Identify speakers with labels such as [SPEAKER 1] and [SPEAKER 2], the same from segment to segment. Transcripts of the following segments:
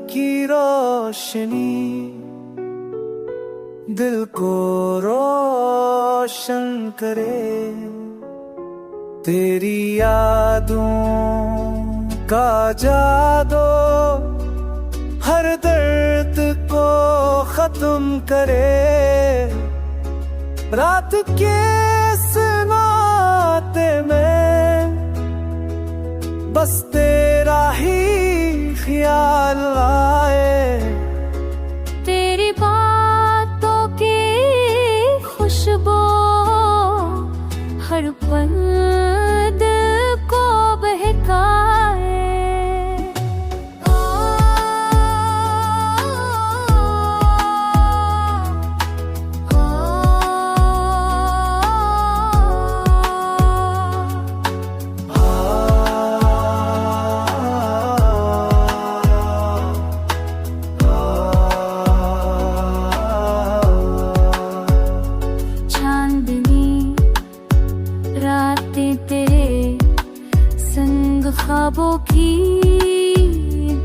[SPEAKER 1] की रोशनी दिल को रोशन करे। तेरी यादों का जादू हर दर्द को खत्म करे। रात के सन्नाटे में बस तेरा ही ख्याल आए।
[SPEAKER 2] तेरी बातों की खुशबू हर पल दिल को बहकाए। रातें तेरे संग ख्वाबों की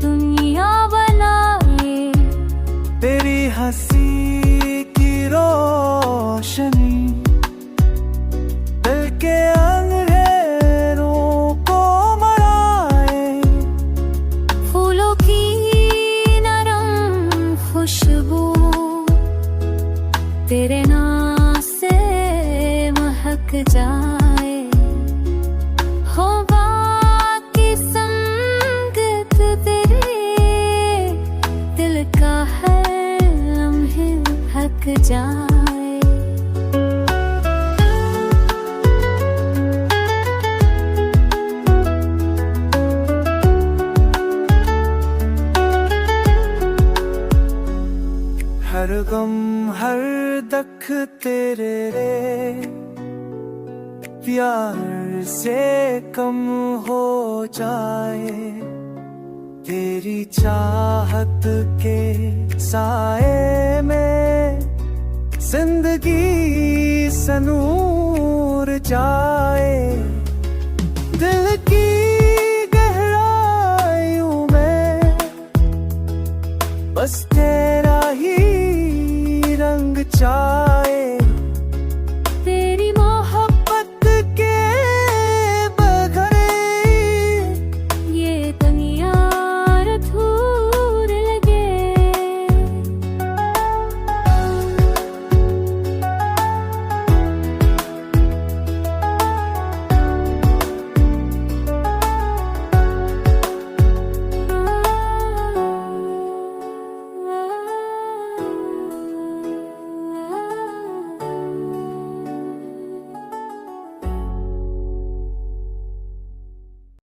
[SPEAKER 2] दुनिया बनाए।
[SPEAKER 1] तेरी हंसी की रोशनी दिल के अंधेरों को मराए।
[SPEAKER 2] फूलों की नरम खुशबू तेरे नाम से महक जाए। हवा की संगत तेरे दिल का हर लम्हे हक जाए।
[SPEAKER 1] हर गम हर दख तेरे रे प्यार से कम हो जाए। तेरी चाहत के साए में जिंदगी सनूर जाए। दिल की गहराइयों में बस तेरा ही रंग चाहे।